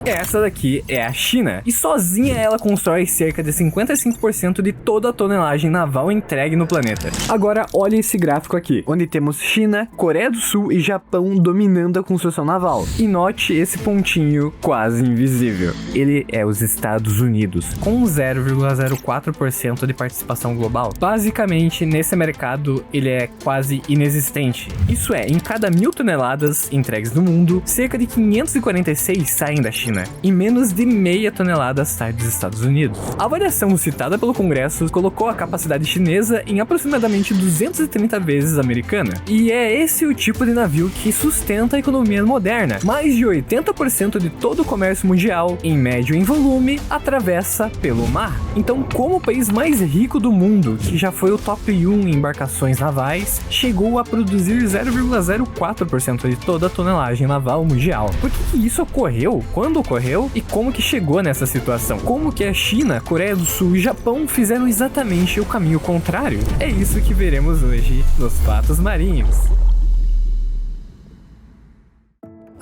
Essa daqui é a China, e sozinha ela constrói cerca de 55% de toda a tonelagem naval entregue no planeta. Agora olha esse gráfico aqui, onde temos China, Coreia do Sul e Japão dominando a construção naval. E note esse pontinho quase invisível. Ele é os Estados Unidos, com 0,04% de participação global. Basicamente, nesse mercado, ele é quase inexistente. Isso é, em cada 1.000 toneladas entregues no mundo, cerca de 546 saem da China, e menos de meia tonelada sai dos Estados Unidos. A avaliação citada pelo Congresso colocou a capacidade chinesa em aproximadamente 230 vezes a americana. E é esse o tipo de navio que sustenta a economia moderna. Mais de 80% de todo o comércio mundial, em médio em volume, atravessa pelo mar. Então, como o país mais rico do mundo, que já foi o top 1 em embarcações navais, chegou a produzir 0,04% de toda a tonelagem naval mundial. Por que isso ocorreu? Quando ocorreu e como que chegou nessa situação? Como que a China, Coreia do Sul e Japão fizeram exatamente o caminho contrário? É isso que veremos hoje nos Fatos Marinhos.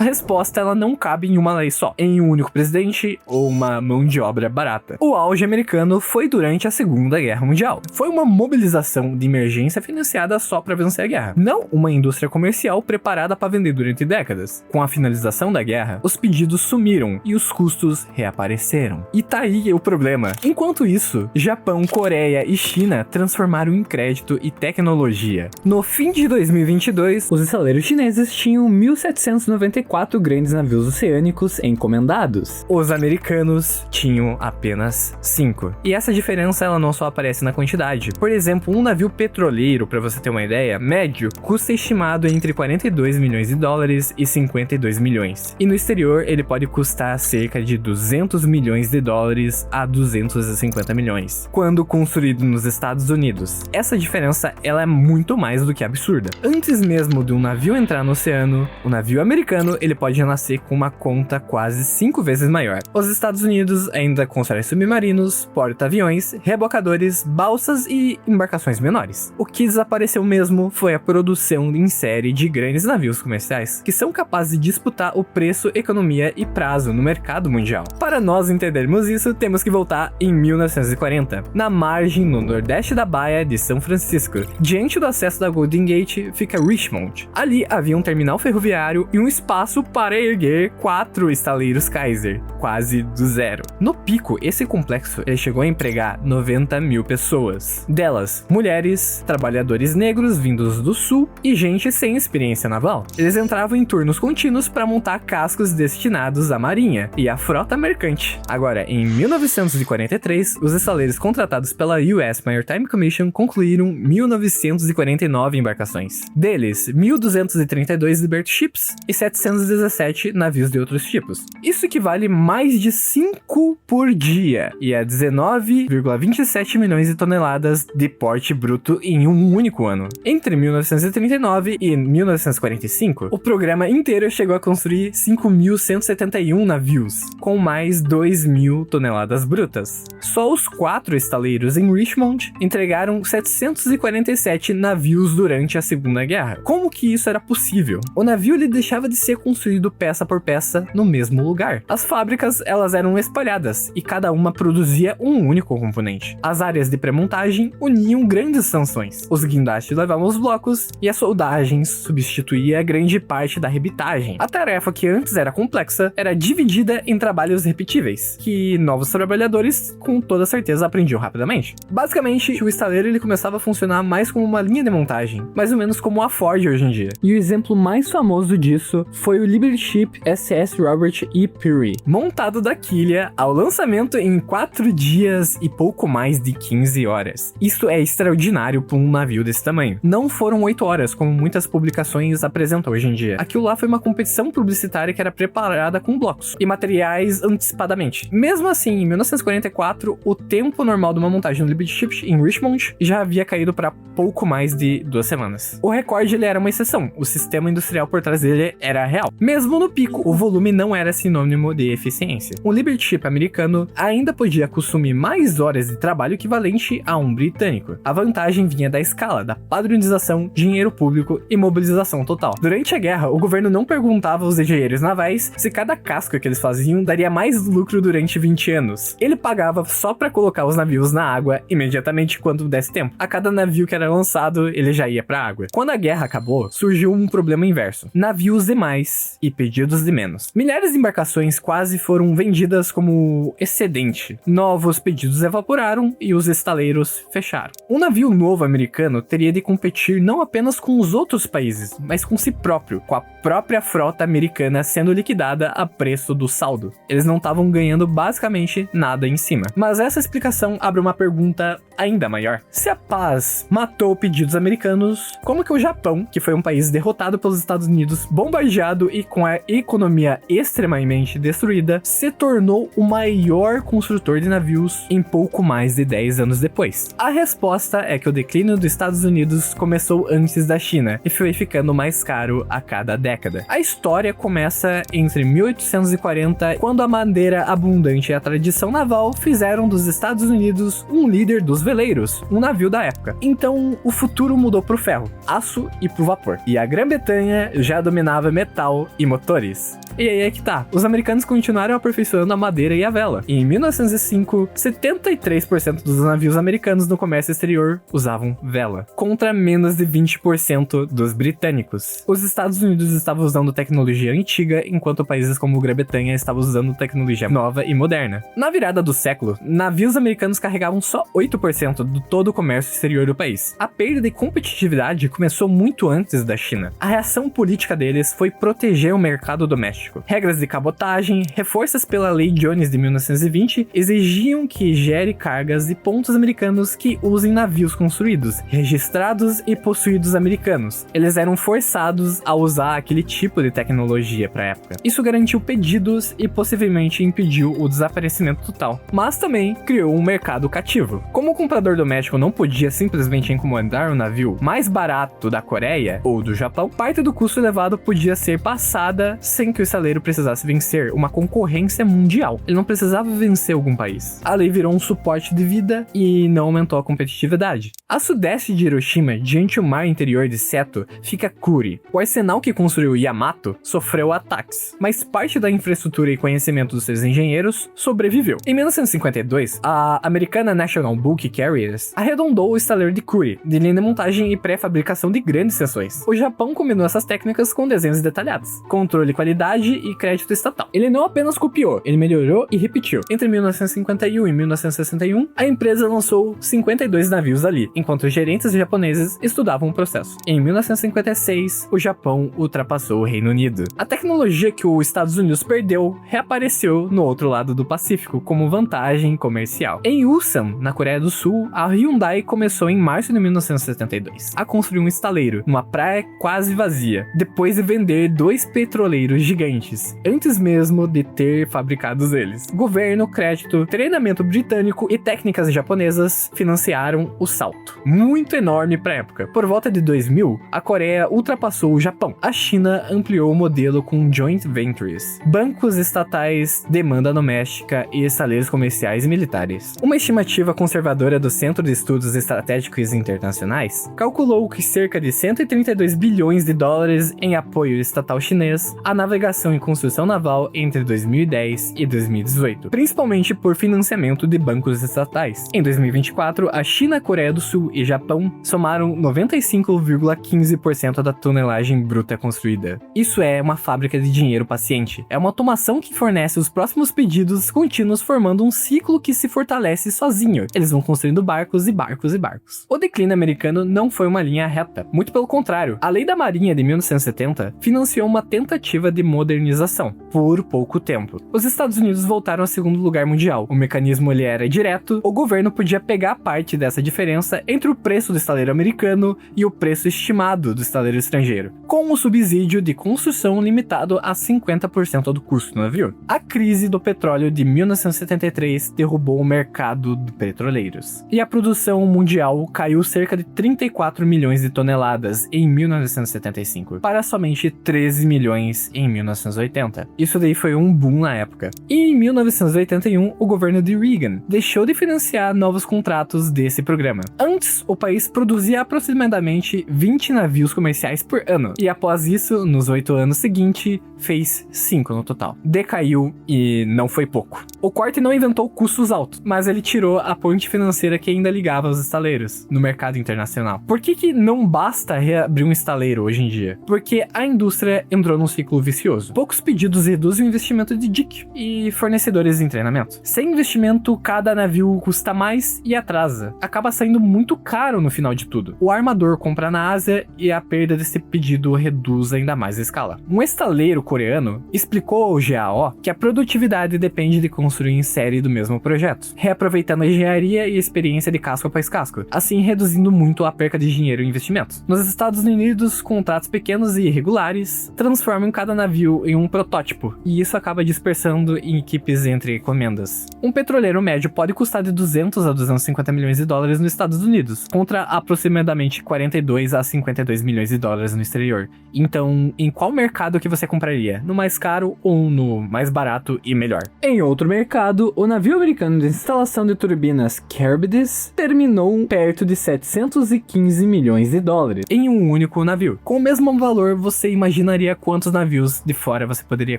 A resposta ela não cabe em uma lei só, em um único presidente ou uma mão de obra barata. O auge americano foi durante a Segunda Guerra Mundial. Foi uma mobilização de emergência financiada só para vencer a guerra, não uma indústria comercial preparada para vender durante décadas. Com a finalização da guerra, os pedidos sumiram e os custos reapareceram. E tá aí o problema. Enquanto isso, Japão, Coreia e China transformaram em crédito e tecnologia. No fim de 2022, os estaleiros chineses tinham 1.794 grandes navios oceânicos encomendados. Os americanos tinham apenas 5. E essa diferença ela não só aparece na quantidade. Por exemplo, um navio petroleiro, para você ter uma ideia, médio, custa estimado entre 42 milhões de dólares e 52 milhões. E no exterior, ele pode custar cerca de 200 milhões de dólares a 250 milhões, quando construído nos Estados Unidos. Essa diferença ela é muito mais do que absurda. Antes mesmo de um navio entrar no oceano, o navio americano ele pode nascer com uma conta quase 5 vezes maior. Os Estados Unidos ainda constroem submarinos, porta-aviões, rebocadores, balsas e embarcações menores. O que desapareceu mesmo foi a produção em série de grandes navios comerciais, que são capazes de disputar o preço, economia e prazo no mercado mundial. Para nós entendermos isso, temos que voltar em 1940, na margem no nordeste da Baía de São Francisco. Diante do acesso da Golden Gate fica Richmond. Ali havia um terminal ferroviário e um espaço para erguer 4 estaleiros Kaiser, quase do zero. No pico, esse complexo ele chegou a empregar 90 mil pessoas. Delas, mulheres, trabalhadores negros vindos do sul e gente sem experiência naval. Eles entravam em turnos contínuos para montar cascos destinados à marinha e à frota mercante. Agora, em 1943, os estaleiros contratados pela US Maritime Commission concluíram 1949 embarcações. Deles, 1.232 Liberty Ships e 717 navios de outros tipos. Isso equivale mais de 5 por dia e a 19,27 milhões de toneladas de porte bruto em um único ano. Entre 1939 e 1945, o programa inteiro chegou a construir 5.171 navios, com mais 2.000 toneladas brutas. Só os 4 estaleiros em Richmond entregaram 747 navios durante a Segunda Guerra. Como que isso era possível? O navio ele deixava de ser construído peça por peça no mesmo lugar. As fábricas elas eram espalhadas e cada uma produzia um único componente. As áreas de pré-montagem uniam grandes sanções. Os guindastes levavam os blocos e a soldagem substituía grande parte da rebitagem. A tarefa que antes era complexa era dividida em trabalhos repetíveis, que novos trabalhadores com toda certeza aprendiam rapidamente. Basicamente, o estaleiro ele começava a funcionar mais como uma linha de montagem, mais ou menos como a Ford hoje em dia. E o exemplo mais famoso disso foi o Liberty Ship SS Robert E. Peary, montado da quilha ao lançamento em 4 dias e pouco mais de 15 horas. Isso é extraordinário para um navio desse tamanho. Não foram 8 horas, como muitas publicações apresentam hoje em dia. Aquilo lá foi uma competição publicitária que era preparada com blocos e materiais antecipadamente. Mesmo assim, em 1944, o tempo normal de uma montagem no Liberty Ship em Richmond já havia caído para pouco mais de 2 semanas. O recorde ele era uma exceção. O sistema industrial por trás dele era real. Mesmo no pico, o volume não era sinônimo de eficiência. Um Liberty Ship americano ainda podia consumir mais horas de trabalho equivalente a um britânico. A vantagem vinha da escala, da padronização, dinheiro público e mobilização total. Durante a guerra, o governo não perguntava aos engenheiros navais se cada casco que eles faziam daria mais lucro durante 20 anos. Ele pagava só para colocar os navios na água imediatamente quando desse tempo. A cada navio que era lançado, ele já ia pra água. Quando a guerra acabou, surgiu um problema inverso: navios demais e pedidos de menos. Milhares de embarcações quase foram vendidas como excedente. Novos pedidos evaporaram e os estaleiros fecharam. Um navio novo americano teria de competir não apenas com os outros países, mas com si próprio, com a própria frota americana sendo liquidada a preço do saldo. Eles não estavam ganhando basicamente nada em cima. Mas essa explicação abre uma pergunta ainda maior. Se a paz matou pedidos americanos, como que o Japão, que foi um país derrotado pelos Estados Unidos, bombardeado e com a economia extremamente destruída, se tornou o maior construtor de navios em pouco mais de 10 anos depois? A resposta é que o declínio dos Estados Unidos começou antes da China e foi ficando mais caro a cada década. A história começa entre 1840, quando a madeira abundante e a tradição naval fizeram dos Estados Unidos um líder dos veleiros, um navio da época. Então, o futuro mudou pro ferro, aço e pro vapor. E a Grã-Bretanha já dominava metal e motores. E aí é que tá. Os americanos continuaram aperfeiçoando a madeira e a vela. E em 1905, 73% dos navios americanos no comércio exterior usavam vela, contra menos de 20% dos britânicos. Os Estados Unidos estavam usando tecnologia antiga, enquanto países como Grã-Bretanha estavam usando tecnologia nova e moderna. Na virada do século, navios americanos carregavam só 8% do todo o comércio exterior do país. A perda de competitividade começou muito antes da China. A reação política deles foi proteger o mercado doméstico. Regras de cabotagem, reforças pela Lei Jones de 1920, exigiam que gere cargas de pontos americanos que usem navios construídos, registrados e possuídos americanos. Eles eram forçados a usar aquele tipo de tecnologia para a época. Isso garantiu pedidos e possivelmente impediu o desaparecimento total, mas também criou um mercado cativo. Como o comprador doméstico não podia simplesmente encomendar um navio mais barato da Coreia ou do Japão, parte do custo elevado podia ser passada sem que o estaleiro precisasse vencer uma concorrência mundial. Ele não precisava vencer algum país. A lei virou um suporte de vida e não aumentou a competitividade. A sudeste de Hiroshima, diante do mar interior de Seto, fica Kuri. O arsenal que construiu Yamato sofreu ataques, mas parte da infraestrutura e conhecimento dos seus engenheiros sobreviveu. Em 1952, a americana National Bulk Carriers arredondou o estaleiro de Kuri, de linha de montagem e pré-fabricação de grandes seções. O Japão combinou essas técnicas com desenhos detalhados, controle de qualidade e crédito estatal. Ele não apenas copiou, ele melhorou e repetiu. Entre 1951 e 1961, a empresa lançou 52 navios ali, enquanto os gerentes japoneses estudavam o processo. Em 1956, o Japão ultrapassou o Reino Unido. A tecnologia que os Estados Unidos perdeu reapareceu no outro lado do Pacífico como vantagem comercial. Em Ulsan, na Coreia do Sul, a Hyundai começou em março de 1972 a construir um estaleiro numa praia quase vazia, depois de vender 2 petroleiros gigantes, antes mesmo de ter fabricados eles. Governo, crédito, treinamento britânico e técnicas japonesas financiaram o salto, muito enorme para a época. Por volta de 2000, a Coreia ultrapassou o Japão. A China ampliou o modelo com joint ventures, bancos estatais, demanda doméstica e estaleiros comerciais e militares. Uma estimativa conservadora do Centro de Estudos Estratégicos Internacionais calculou que cerca de 132 bilhões de dólares em apoio estatal chinês à navegação e construção naval entre 2010 e 2018, principalmente por financiamento de bancos estatais. Em 2024, a China, Coreia do Sul e Japão somaram 95,15% da tonelagem bruta construída. Isso é uma fábrica de dinheiro paciente. É uma automação que fornece os próximos pedidos contínuos, formando um ciclo que se fortalece sozinho. Eles vão construindo barcos e barcos e barcos. O declínio americano não foi uma linha reta, muito pelo contrário. A Lei da Marinha de 1970 financiou uma tentativa de modernização por pouco tempo. Os Estados Unidos voltaram ao segundo lugar mundial. O mecanismo ele era direto, o governo podia pegar parte dessa diferença entre o preço do estaleiro americano e o preço estimado do estaleiro estrangeiro, com um subsídio de construção limitado a 50% do custo do navio. A crise do petróleo de 1973 derrubou o mercado de petroleiros. navios. E a produção mundial caiu cerca de 34 milhões de toneladas em 1975 para somente 13 milhões em 1980. Isso daí foi um boom na época. E em 1981, o governo de Reagan deixou de financiar novos contratos desse programa. Antes, o país produzia aproximadamente 20 navios comerciais por ano. E após isso, nos 8 anos seguintes, fez 5 no total. Decaiu e não foi pouco. O corte não inventou custos altos, mas ele tirou a ponte financeira que ainda ligava os estaleiros no mercado internacional. Por que não basta reabrir um estaleiro hoje em dia? Porque a indústria entrou num ciclo vicioso. Poucos pedidos reduzem o investimento de dique e fornecedores em treinamento. Sem investimento, cada navio custa mais e atrasa. Acaba saindo muito caro no final de tudo. O armador compra na Ásia e a perda desse pedido reduz ainda mais a escala. Um estaleiro coreano explicou ao GAO que a produtividade depende de construir em série do mesmo projeto, reaproveitando a engenharia e experiência de casco após casco, assim reduzindo muito a perca de dinheiro e investimento. Nos Estados Unidos, contratos pequenos e irregulares transformam cada navio em um protótipo, e isso acaba dispersando em equipes entre encomendas. Um petroleiro médio pode custar de 200 a 250 milhões de dólares nos Estados Unidos, contra aproximadamente 42 a 52 milhões de dólares no exterior. Então, em qual mercado que você compraria? No mais caro ou no mais barato e melhor? Em outro mercado, o navio americano de instalação de turbinas Caribdis terminou perto de 715 milhões de dólares em um único navio. Com o mesmo valor, você imaginaria quantos navios de fora você poderia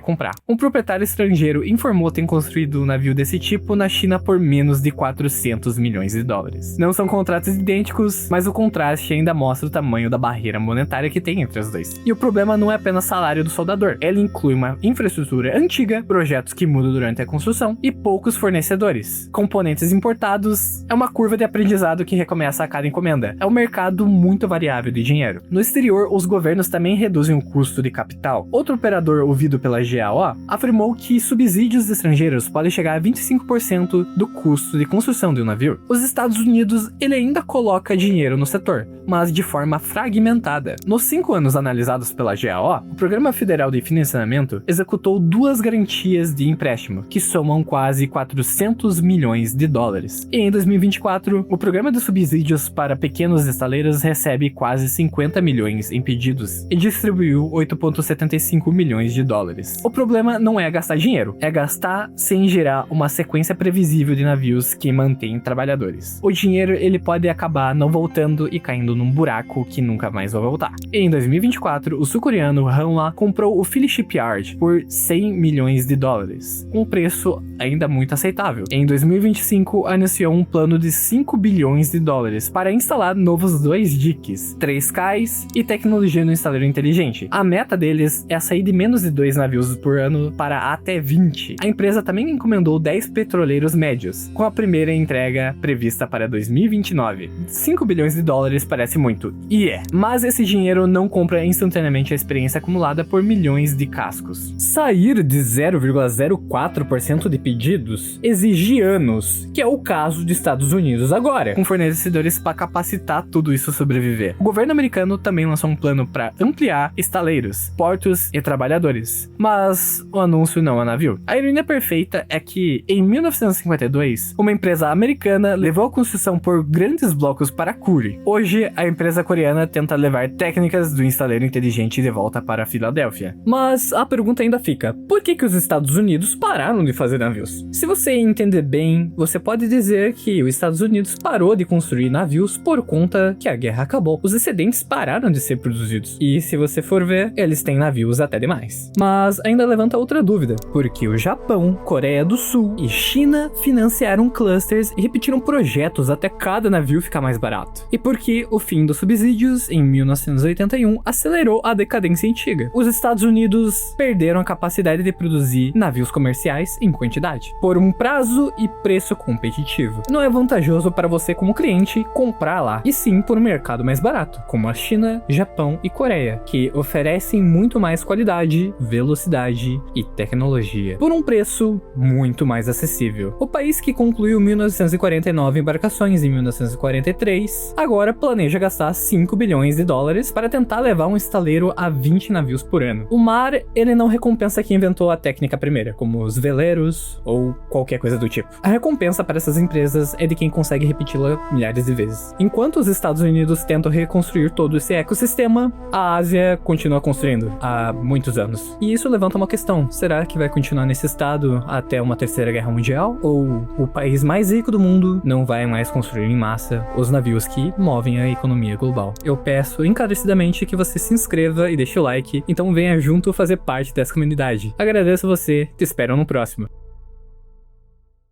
comprar. Um proprietário estrangeiro informou ter construído um navio desse tipo na China por menos de 400 milhões de dólares. Não são contratos idênticos, mas o contraste ainda mostra o tamanho da barreira monetária que tem entre os dois. E o problema não é apenas salário do soldador, ele inclui uma infraestrutura antiga, projetos que mudam durante a construção e poucos fornecedores. Componentes importados é uma curva de aprendizado que recomeça a cada encomenda. É um mercado muito variável de dinheiro. No exterior, os governos também reduzem o custo de capital. Outro operador ouvido pela GAO afirmou que subsídios estrangeiros podem chegar a 25% do custo de construção de um navio. Os Estados Unidos, ele ainda coloca dinheiro no setor, mas de forma fragmentada. Nos 5 anos analisados pela GAO, o Programa Federal de Financiamento executou 2 garantias de empréstimo, que somam quase 400 milhões de dólares. E em 2024, o Programa de Subsídios para Pequenos Estaleiros recebe quase 50 milhões em pedidos e distribuiu 8,75 milhões de dólares. O problema não é gastar dinheiro, é gastar sem gerar uma sequência previsível de navios que mantém trabalhadores. O dinheiro ele pode acabar não voltando e caindo num buraco que nunca mais vai voltar. E em 2024, o sul-coreano Hanwha comprou o Philly Shipyard por 100 milhões de dólares, um preço ainda muito aceitável. Em 2025, anunciou um plano de 5 bilhões de dólares para instalar novos 2 diques, 3 cais e tecnologia no estaleiro inteligente. A meta deles é sair de menos de 2 navios por ano para até 20. A empresa também encomendou 10 petroleiros médios, com a primeira entrega prevista para 2029. 5 bilhões de dólares parece muito, e é. Mas esse dinheiro não compra instantaneamente a experiência acumulada por milhões de cascos. Sair de 0,04% de pedidos exige anos, que é o caso dos Estados Unidos agora, com fornecedores para capacitar tudo isso sobreviver. O governo americano também lançou um plano para ampliar estaleiros, portos e trabalhadores, mas o anúncio não é navio. A ironia perfeita é que, em 1952, uma empresa americana levou a construção por grandes blocos para Kure. Hoje, a empresa coreana tenta levar técnicas do estaleiro inteligente de volta para Filadélfia. Mas a pergunta ainda fica, por que os Estados Unidos pararam de fazer navios? Se você entender bem, você pode dizer que os Estados Unidos parou de construir navios por conta que a guerra acabou. Os excedentes pararam de ser produzidos. E se você for ver, eles têm navios até demais. Mas ainda levanta outra dúvida, porque o Japão, Coreia do Sul e China financiaram clusters e repetiram projetos até cada navio ficar mais barato. E porque o fim dos subsídios, em 1981, acelerou a decadência antiga. Os Estados Unidos perderam a capacidade de produzir navios comerciais em quantidade, por um prazo e preço competitivo. Não é vantajoso para você como cliente comprar lá, e sim por um mercado mais barato, como a China, Japão e Coreia, que oferecem muito mais qualidade, velocidade e tecnologia, por um preço muito mais acessível. O país que concluiu 1949 embarcações em 1943, agora planeja planeja gastar 5 bilhões de dólares para tentar levar um estaleiro a 20 navios por ano. O mar, ele não recompensa quem inventou a técnica primeira, como os veleiros ou qualquer coisa do tipo. A recompensa para essas empresas é de quem consegue repeti-la milhares de vezes. Enquanto os Estados Unidos tentam reconstruir todo esse ecossistema, a Ásia continua construindo há muitos anos. E isso levanta uma questão: será que vai continuar nesse estado até uma terceira guerra mundial? Ou o país mais rico do mundo não vai mais construir em massa os navios que movem a economia global? Eu peço encarecidamente que você se inscreva e deixe o like, então venha junto fazer parte dessa comunidade. Agradeço você, te espero no próximo.